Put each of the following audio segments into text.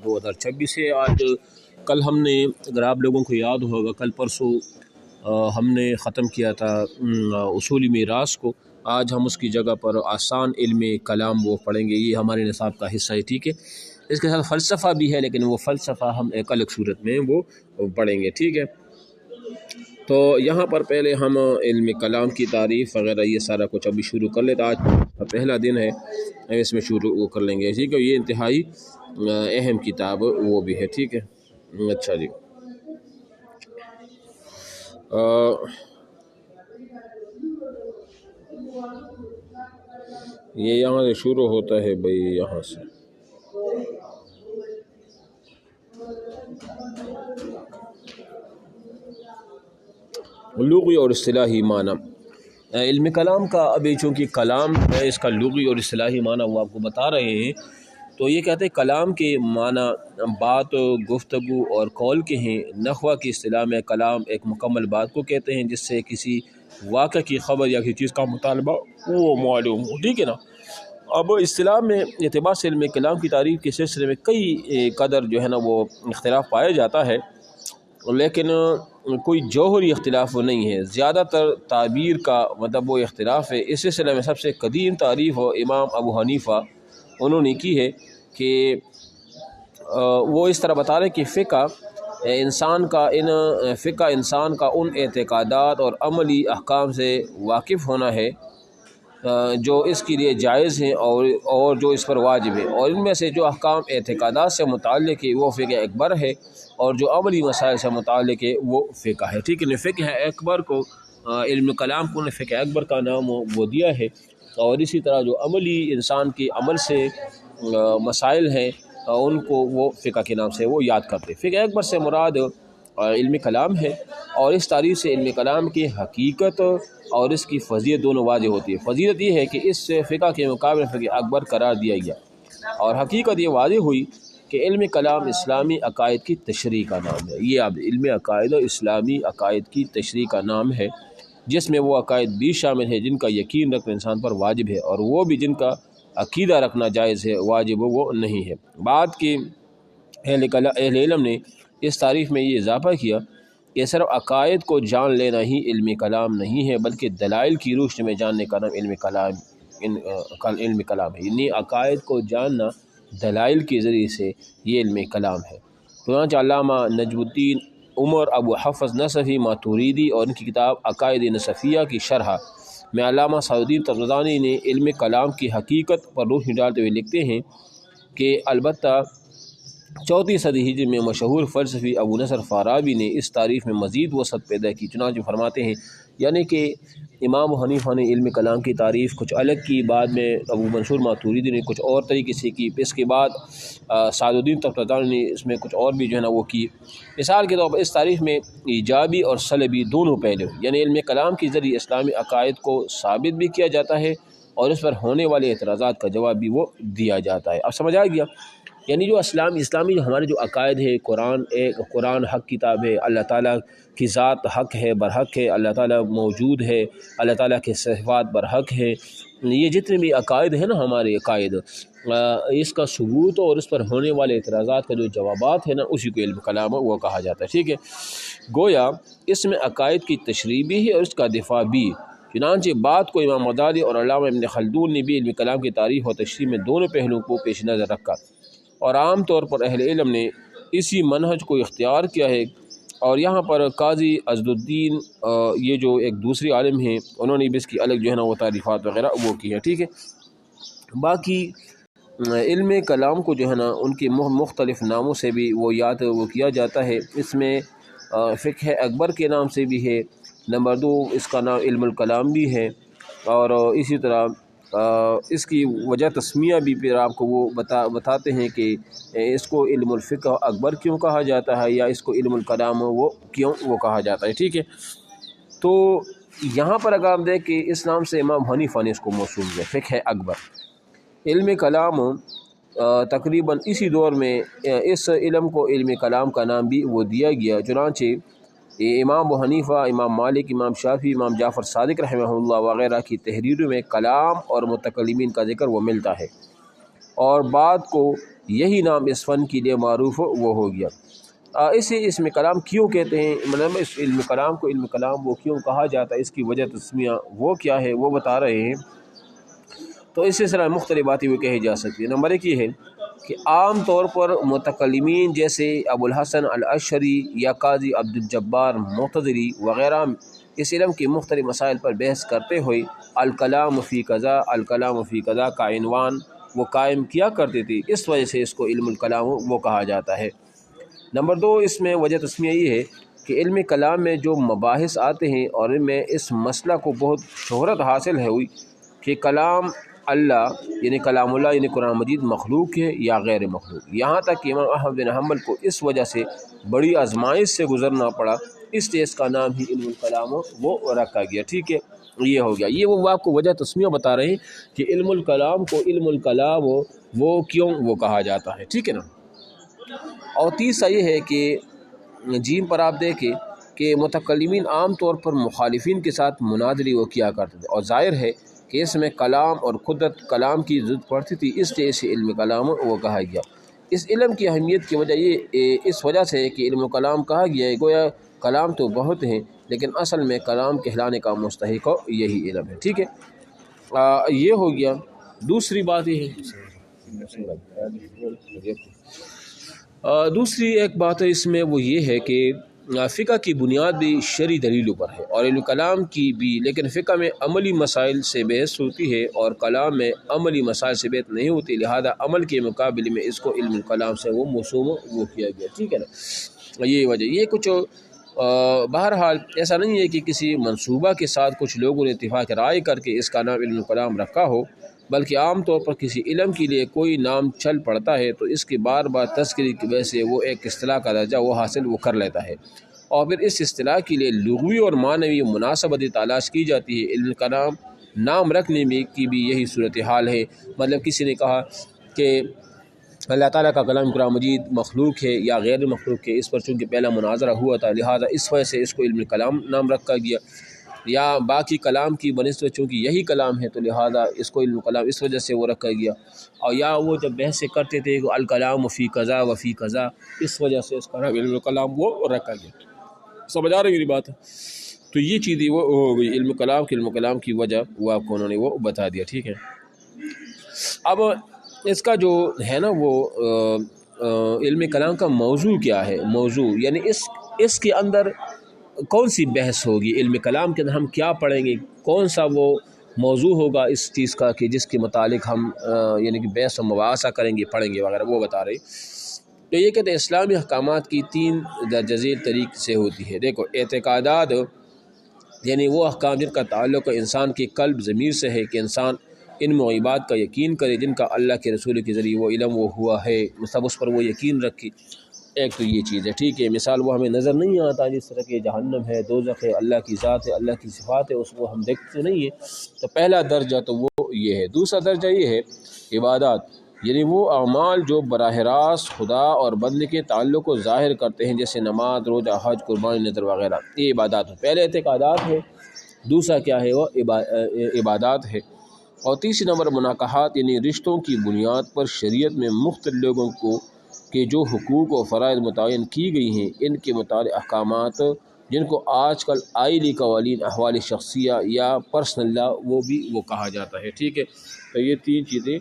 2026 ہے۔ آج کل ہم نے، اگر آپ لوگوں کو یاد ہوگا، کل پرسوں ہم نے ختم کیا تھا اصولی میراث کو۔ آج ہم اس کی جگہ پر آسان علم کلام وہ پڑھیں گے، یہ ہمارے نصاب کا حصہ ہے، ٹھیک ہے۔ اس کے ساتھ فلسفہ بھی ہے، لیکن وہ فلسفہ ہم ایک الگ صورت میں وہ پڑھیں گے، ٹھیک ہے۔ تو یہاں پر پہلے ہم علم کلام کی تعریف وغیرہ یہ سارا کچھ ابھی شروع کر لیتے۔ آج پہلا دن ہے، اس میں شروع وہ کر لیں گے، ٹھیک ہے۔ یہ انتہائی اہم کتاب وہ بھی ہے، ٹھیک ہے۔ اچھا جی، یہ یہاں سے شروع ہوتا ہے بھائی، یہاں سے لغوی اور اصطلاحی معنی علم کلام کا۔ ابھی چونکہ کلام ہے، اس کا لغوی اور اصطلاحی معنی وہ آپ کو بتا رہے ہیں۔ تو یہ کہتے ہیں کلام کے معنی بات، گفتگو اور قول کے ہیں۔ نحوہ کی اصطلاح میں کلام ایک مکمل بات کو کہتے ہیں جس سے کسی واقعہ کی خبر یا کسی چیز کا مطالبہ وہ معلوم ہو، ٹھیک ہے نا۔ اب اصطلاح میں اعتبار سے علم کلام کی تعریف کے سلسلے میں کئی قدر جو ہے نا وہ اختلاف پایا جاتا ہے، لیکن کوئی جوہری اختلاف وہ نہیں ہے۔ زیادہ تر تعبیر کا مطلب وہ اختلاف ہے۔ اس سلسلے میں سب سے قدیم تعریف امام ابو حنیفہ انہوں نے کی ہے کہ وہ اس طرح بتا رہے ہیں کہ فقہ انسان کا ان اعتقادات اور عملی احکام سے واقف ہونا ہے جو اس کے لیے جائز ہیں اور جو اس پر واجب ہے، اور ان میں سے جو احکام اعتقادات سے متعلق ہے وہ فقہ اکبر ہے، اور جو عملی مسائل سے متعلق ہے وہ فقہ ہے، ٹھیک ہے۔ فقہ اکبر کو علم کلام کو فقہ اکبر کا نام وہ دیا ہے، اور اسی طرح جو عملی انسان کے عمل سے مسائل ہیں ان کو وہ فقہ کے نام سے وہ یاد کرتے۔ فقہ اکبر سے مراد علم کلام ہے، اور اس تعریف سے علم کلام کی حقیقت اور اس کی فضیلت دونوں واضح ہوتی ہے۔ فضیلت یہ ہے کہ اس سے فقہ کے مقابلے فقہ اکبر قرار دیا گیا، اور حقیقت یہ واضح ہوئی کہ علم کلام اسلامی عقائد کی تشریح کا نام ہے۔ یہ اب علم عقائد اسلامی عقائد کی تشریح کا نام ہے، جس میں وہ عقائد بھی شامل ہے جن کا یقین رکھنا انسان پر واجب ہے، اور وہ بھی جن کا عقیدہ رکھنا جائز ہے، واجب وہ نہیں ہے۔ بعد کے اہل علم نے اس تعریف میں یہ اضافہ کیا کہ صرف عقائد کو جان لینا ہی علم کلام نہیں ہے، بلکہ دلائل کی روشنی میں جاننے کا نام علم کلام ہے۔ یعنی عقائد کو جاننا دلائل کے ذریعے سے یہ علم کلام ہے۔ چنانچہ علامہ نجم الدین عمر ابو حفظ نصفی ماتوریدی اور ان کی کتاب عقائد نصفیہ کی شرح میں علامہ سعد الدین طبرانی نے علم کلام کی حقیقت پر روشنی ڈالتے ہوئے لکھتے ہیں کہ البتہ 4 صدی ہجری میں مشہور فلسفی ابو نصر فارابی نے اس تعریف میں مزید وسعت پیدا کی۔ چنانچہ فرماتے ہیں یعنی کہ امام حنیفہ نے علم کلام کی تعریف کچھ الگ کی، بعد میں ابو منصور ماتوریدی نے کچھ اور طریقے سے کی، اس کے بعد سعد الدین طبرانی نے اس میں کچھ اور بھی جو ہے نا وہ کی۔ مثال کے طور پر اس تعریف میں ایجابی اور سلبی دونوں پہلو، یعنی علم کلام کے ذریعے اسلامی عقائد کو ثابت بھی کیا جاتا ہے اور اس پر ہونے والے اعتراضات کا جواب بھی وہ دیا جاتا ہے۔ اب سمجھ آ گیا؟ یعنی جو اسلامی جو ہمارے جو عقائد ہے، قرآن حق کتاب ہے، اللہ تعالیٰ کی ذات حق ہے، برحق ہے، اللہ تعالیٰ موجود ہے، اللہ تعالیٰ کے صفات برحق ہے، یہ جتنے بھی عقائد ہیں نا ہمارے عقائد، اس کا ثبوت اور اس پر ہونے والے اعتراضات کا جو جوابات ہیں نا اسی کو علم کلام وہ کہا جاتا ہے، ٹھیک ہے۔ گویا اس میں عقائد کی تشریح بھی ہے اور اس کا دفاع بھی۔ چنانچہ بات کو امام غزالی اور علامہ ابن خلدون نے بھی علم کلام کی تعریف اور تشریح میں دونوں پہلوؤں کو پیش نظر رکھا، اور عام طور پر اہل علم نے اسی منہج کو اختیار کیا ہے۔ اور یہاں پر قاضی عزد الدین یہ جو ایک دوسری عالم ہیں، انہوں نے بھی اس کی الگ جو ہے نا وہ تعریفات وغیرہ وہ کی ہے، ٹھیک ہے۔ باقی علم کلام کو جو ہے نا ان کے مختلف ناموں سے بھی وہ یاد وہ کیا جاتا ہے۔ اس میں فقہ اکبر کے نام سے بھی ہے، نمبر 2 اس کا نام علم الکلام بھی ہے، اور اسی طرح اس کی وجہ تسمیہ بھی پھر آپ کو وہ بتاتے ہیں کہ اس کو علم الفقہ اکبر کیوں کہا جاتا ہے، یا اس کو علم الکلام وہ کیوں وہ کہا جاتا ہے، ٹھیک ہے۔ تو یہاں پر اگر آپ دیکھیں اس نام سے امام حنیفہ نے اس کو موسوم کیا، فقہ اکبر۔ علم کلام تقریباً اسی دور میں اس علم کو علم کلام کا نام بھی وہ دیا گیا۔ چنانچہ امام ابو حنیفہ، امام مالک، امام شافعی، امام جعفر صادق رحمہ اللہ وغیرہ کی تحریروں میں کلام اور متکلمین کا ذکر وہ ملتا ہے، اور بات کو یہی نام اس فن کے لیے معروف ہو وہ ہو گیا۔ اسے علم کلام کیوں کہتے ہیں، مطلب اس علم کلام کو علم کلام وہ کیوں کہا جاتا ہے، اس کی وجہ تسمیہ وہ کیا ہے وہ بتا رہے ہیں۔ تو اس سلسلہ مختلف باتیں وہ کہی جا سکتی ہے۔ نمبر ایک یہ ہے کہ عام طور پر متکلمین جیسے ابو الحسن الاشعری یا قاضی عبد الجبار معتزلی وغیرہ اس علم کے مختلف مسائل پر بحث کرتے ہوئے الکلام فی قضا، الکلام فی قضا کا عنوان وہ قائم کیا کرتے تھے، اس وجہ سے اس کو علم الکلام وہ کہا جاتا ہے۔ نمبر دو، اس میں وجہ تسمیہ یہ ہے کہ علم کلام میں جو مباحث آتے ہیں اور ان میں اس مسئلہ کو بہت شہرت حاصل ہے ہوئی کہ کلام اللہ یعنی کلام اللہ یعنی قرآن مجید مخلوق ہے یا غیر مخلوق، یہاں تک کہ امام احمد بن حنبل کو اس وجہ سے بڑی آزمائش سے گزرنا پڑا، اس لیے اس کا نام ہی علم الکلام وہ رکھا گیا۔ ٹھیک ہے، یہ ہو گیا، یہ وہ آپ کو وجہ تسمیہ بتا رہے ہیں کہ علم الکلام کو علم الکلام وہ کیوں وہ کہا جاتا ہے۔ ٹھیک ہے نا۔ اور تیسرا یہ ہے کہ جیم پر آپ دیکھیں کہ متکلمین عام طور پر مخالفین کے ساتھ مناظری وہ کیا کرتے تھے، اور ظاہر ہے کہ اس میں کلام اور قدرت کلام کی ضرورت پڑتی تھی، اس لیے اسے علم کلام وہ کہا گیا۔ اس علم کی اہمیت کی وجہ یہ اس وجہ سے ہے کہ علم کلام کہا گیا ہے، گویا کلام تو بہت ہیں لیکن اصل میں کلام کہلانے کا مستحق یہی علم ہے۔ ٹھیک ہے، یہ ہو گیا۔ دوسری بات یہ ہے دوسری ایک بات ہے اس میں وہ یہ ہے کہ فقہ کی بنیاد بھی شرعی دلیلوں پر ہے اور علم کلام کی بھی، لیکن فقہ میں عملی مسائل سے بحث ہوتی ہے اور کلام میں عملی مسائل سے بحث نہیں ہوتی، لہذا عمل کے مقابلے میں اس کو علم کلام سے وہ موسوم وہ کیا گیا۔ ٹھیک ہے نا، یہ وجہ یہ کچھ بہرحال ایسا نہیں ہے کہ کسی منصوبہ کے ساتھ کچھ لوگوں نے اتفاق رائے کر کے اس کا نام علم کلام رکھا ہو، بلکہ عام طور پر کسی علم کے لیے کوئی نام چل پڑتا ہے تو اس کی بار بار تذکری کی وجہ سے وہ ایک اصطلاح کا درجہ وہ حاصل وہ کر لیتا ہے، اور پھر اس اصطلاح کے لیے لغوی اور معنوی مناسبت تلاش کی جاتی ہے۔ علم کا نام رکھنے میں کی بھی یہی صورتحال ہے، مطلب کسی نے کہا کہ اللہ تعالیٰ کا کلام قرآن مجید مخلوق ہے یا غیر مخلوق ہے، اس پر چونکہ پہلا مناظرہ ہوا تھا لہذا اس وجہ سے اس کو علم کلام نام رکھا گیا، یا باقی کلام کی بنسبت چونکہ یہی کلام ہے تو لہذا اس کو علم کلام اس وجہ سے وہ رکھا گیا، اور یا وہ جب بحث کرتے تھے کہ الکلام فی قضا و فی قضا، اس وجہ سے اس کا نام علم کلام وہ رکھا گیا۔ سمجھ آ رہی میری بات؟ تو یہ چیزیں وہ ہو گئی علم کلام کی، علم کلام کی وجہ وہ آپ کو انہوں نے وہ بتا دیا۔ ٹھیک ہے، اب اس کا جو ہے نا وہ علم کلام کا موضوع کیا ہے، موضوع یعنی اس کے اندر کون سی بحث ہوگی، علم کلام کے اندر ہم کیا پڑھیں گے، کون سا وہ موضوع ہوگا اس چیز کا کہ جس کے متعلق ہم یعنی کہ بحث و مباحثہ کریں گے پڑھیں گے وغیرہ، وہ بتا رہے۔ تو یہ کہتے ہیں اسلامی احکامات کی 3 درجہ ذیل طریق سے ہوتی ہے۔ دیکھو، اعتقادات یعنی وہ احکام جن کا تعلق انسان کے قلب ضمیر سے ہے کہ انسان ان معیبات کا یقین کرے جن کا اللہ کے رسول کے ذریعے وہ علم وہ ہوا ہے، مطلب اس پر وہ یقین رکھے۔ ایک تو یہ چیز ہے، ٹھیک ہے، مثال وہ ہمیں نظر نہیں آتا جس طرح کہ جہنم ہے، دوزخ ہے، اللہ کی ذات ہے، اللہ کی صفات ہے، اس کو ہم دیکھتے نہیں ہیں، تو پہلا درجہ تو وہ یہ ہے۔ دوسرا درجہ یہ ہے عبادات، یعنی وہ اعمال جو براہ راست خدا اور بندے کے تعلق کو ظاہر کرتے ہیں، جیسے نماز، روزہ، حج، قربانی، نذر وغیرہ، یہ عبادات ہیں۔ پہلے اعتقادات ہے، دوسرا کیا ہے وہ عبادات ہے، اور تیسری نمبر مناکحات یعنی رشتوں کی بنیاد پر شریعت میں مختلف لوگوں کو کہ جو حقوق و فرائض متعین کی گئی ہیں ان کے متعلق احکامات جن کو آج کل آئلی قوانین احوال شخصیہ یا پرسنل لا وہ بھی وہ کہا جاتا ہے۔ ٹھیک ہے، تو یہ 3 چیزیں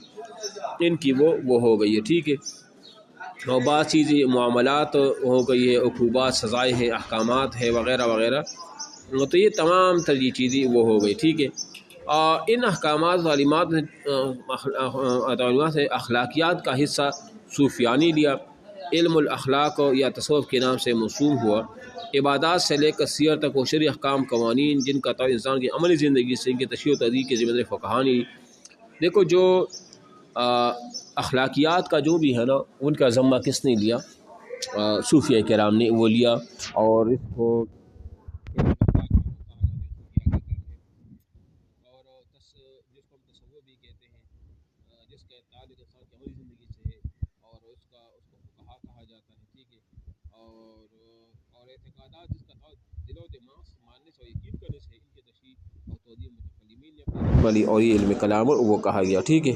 ان کی وہ ہو گئی ہے۔ ٹھیک ہے، اور بعض چیزیں معاملات ہو گئی ہے، عقوبات، سزائیں ہیں، احکامات ہے وغیرہ وغیرہ، تو یہ تمام تر یہ چیزیں وہ ہو گئی۔ ٹھیک ہے، ان احکامات تعلیمات سے اخلاقیات کا حصہ صوفیانی لیا، علم الاخلاق یا تصوف کے نام سے موسوم ہوا۔ عبادات سے لے کر سیر تک و شرعی احکام قوانین جن کا تعلق انسان کی عملی زندگی سے ان کی تشریح و تدریج کے ذمہ دار فقہانی۔ دیکھو، جو اخلاقیات کا جو بھی ہے نا ان کا ذمہ کس نے لیا؟ صوفیہ کرام نے وہ لیا، اور اس کو اور یہ علم کلام وہ کہا گیا۔ ٹھیک ہے،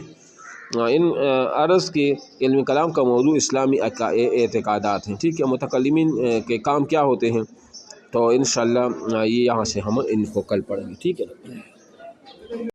ان عرض کے علم کلام کا موضوع اسلامی اعتقادات ہیں، ٹھیک ہے، متکلمین کے کام کیا ہوتے ہیں، تو انشاءاللہ یہ یہاں سے ہم ان کو کل پڑھیں گے، ٹھیک ہے نا۔